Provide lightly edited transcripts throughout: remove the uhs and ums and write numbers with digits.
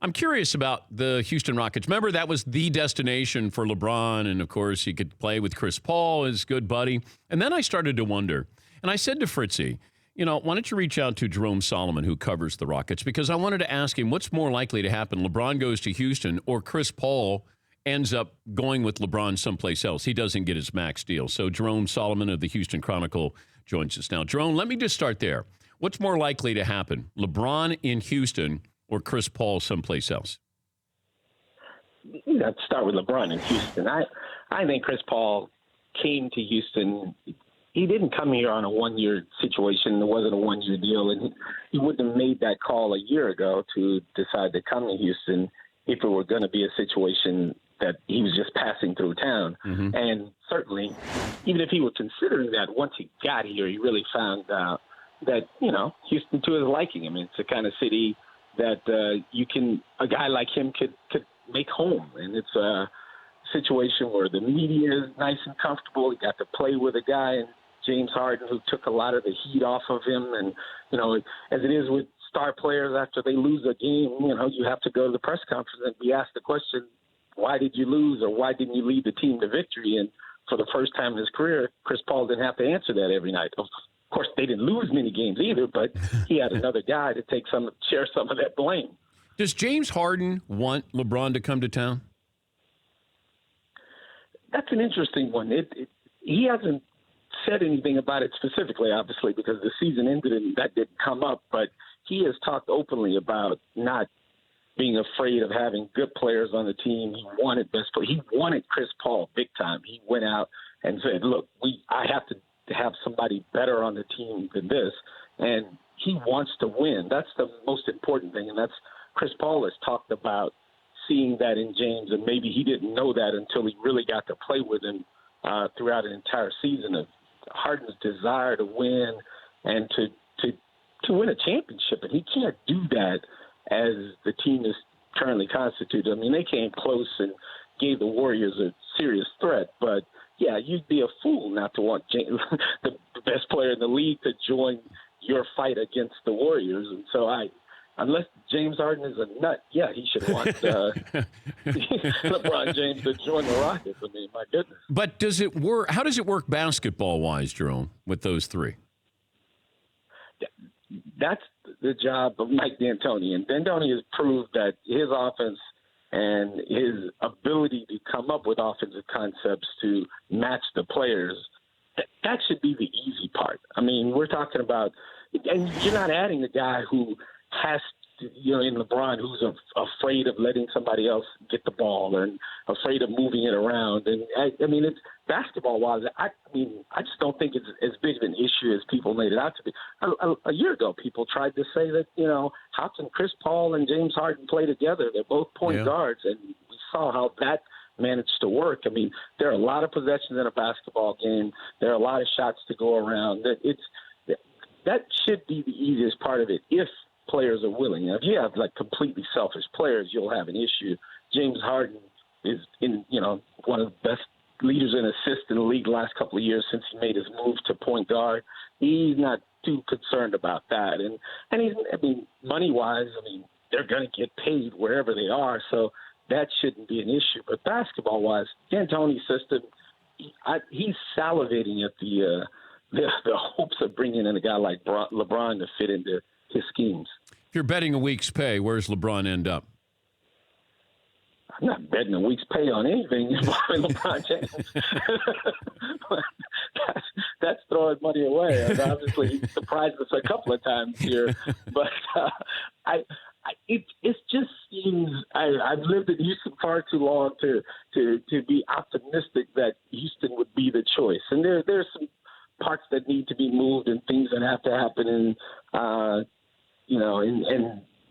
I'm curious about the Houston Rockets. Remember, that was the destination for LeBron, and of course, he could play with Chris Paul, his good buddy. And then I started to wonder, and I said to Fritzy, why don't you reach out to Jerome Solomon, who covers the Rockets, because I wanted to ask him what's more likely to happen, LeBron goes to Houston or Chris Paul ends up going with LeBron someplace else. He doesn't get his max deal. So Jerome Solomon of the Houston Chronicle joins us now. Jerome, let me just start there. What's more likely to happen, LeBron in Houston or Chris Paul someplace else? You have to start with LeBron in Houston. I think Chris Paul came to Houston. He didn't come here on a one-year situation. It wasn't a one-year deal, and he wouldn't have made that call a year ago to decide to come to Houston if it were going to be a situation that he was just passing through town. Mm-hmm. And certainly, even if he were considering that, once he got here, he really found out that, Houston to his liking. I mean, it's the kind of city that a guy like him could make home. And it's a situation where the media is nice and comfortable. He got to play with a guy, and James Harden, who took a lot of the heat off of him. And, as it is with star players, after they lose a game, you have to go to the press conference and be asked the question, why did you lose, or why didn't you lead the team to victory? And for the first time in his career, Chris Paul didn't have to answer that every night. Of course, they didn't lose many games either, but he had another guy to share some of that blame. Does James Harden want LeBron to come to town? That's an interesting one. He hasn't said anything about it specifically, obviously, because the season ended and that didn't come up. But he has talked openly about not being afraid of having good players on the team. He wanted best players. He wanted Chris Paul big time. He went out and said, look, I have to have somebody better on the team than this. And he wants to win. That's the most important thing. And that's Chris Paul has talked about seeing that in James, and maybe he didn't know that until he really got to play with him throughout an entire season of Harden's desire to win and to win a championship. And he can't do that as the team is currently constituted. I mean, they came close and gave the Warriors a serious threat, but yeah, you'd be a fool not to want James, the best player in the league, to join your fight against the Warriors. And so unless James Harden is a nut, yeah, he should want LeBron James to join the Rockets. I mean, my goodness. But does it work? How does it work basketball-wise, Jerome, with those three? That's the job of Mike D'Antoni. And D'Antoni has proved that his offense and his ability to come up with offensive concepts to match the players, that should be the easy part. I mean, we're talking about – and you're not adding a guy who has to, in LeBron, who's afraid of letting somebody else get the ball and afraid of moving it around. And I mean, it's basketball-wise. I just don't think it's as big of an issue as people made it out to be. A year ago, people tried to say that, how can Chris Paul and James Harden play together? They're both point guards, and we saw how that managed to work. I mean, there are a lot of possessions in a basketball game. There are a lot of shots to go around. That should be the easiest part of it if players are willing. Now, if you have completely selfish players, you'll have an issue. James Harden is one of the best leaders in assists in the league the last couple of years since he made his move to point guard. He's not too concerned about that. And money wise, they're going to get paid wherever they are, so that shouldn't be an issue. But basketball wise, D'Antoni's system, he's salivating at the hopes of bringing in a guy like LeBron to fit into his schemes. If you're betting a week's pay, where's LeBron end up? I'm not betting a week's pay on anything involving LeBron James. that's throwing money away. And obviously, he surprised us a couple of times here. But it just seems I've lived in Houston far too long to be optimistic that Houston would be the choice. And there's some parts that need to be moved and things that have to happen. And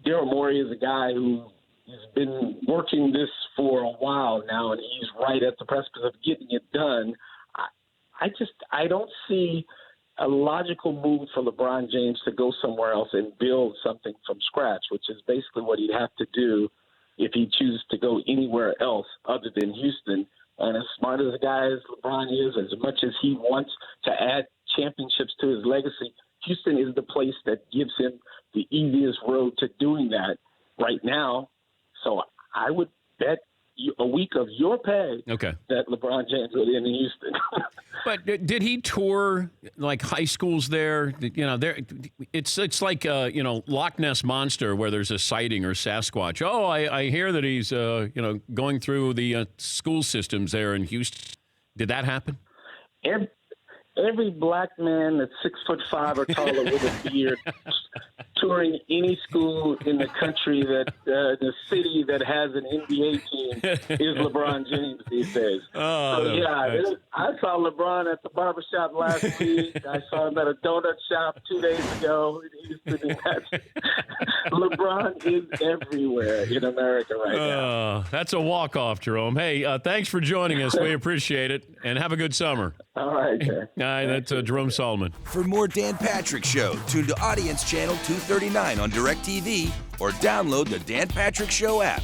Daryl Morey is a guy who has been working this for a while now, and he's right at the precipice of getting it done. I don't see a logical move for LeBron James to go somewhere else and build something from scratch, which is basically what he'd have to do if he chooses to go anywhere else other than Houston. And as smart as a guy as LeBron is, as much as he wants to add championships to his legacy, Houston is the place that gives him the easiest road to doing that right now. So I would bet a week of your pay that LeBron James will be in Houston. But did he tour like high schools there? There it's like Loch Ness Monster where there's a sighting or Sasquatch. Oh, I hear that he's going through the school systems there in Houston. Did that happen? Every black man that's 6'5" or taller with a beard touring any school in the country the city that has an NBA team is LeBron James these days. I saw LeBron at the barbershop last week. I saw him at a donut shop 2 days ago in Houston. LeBron is everywhere in America right now. That's a walk-off, Jerome. Hey, thanks for joining us. We appreciate it, and have a good summer. All right, Jay. That's Jerome Solomon. For more Dan Patrick Show, tune to Audience Channel 239 on DirecTV or download the Dan Patrick Show app.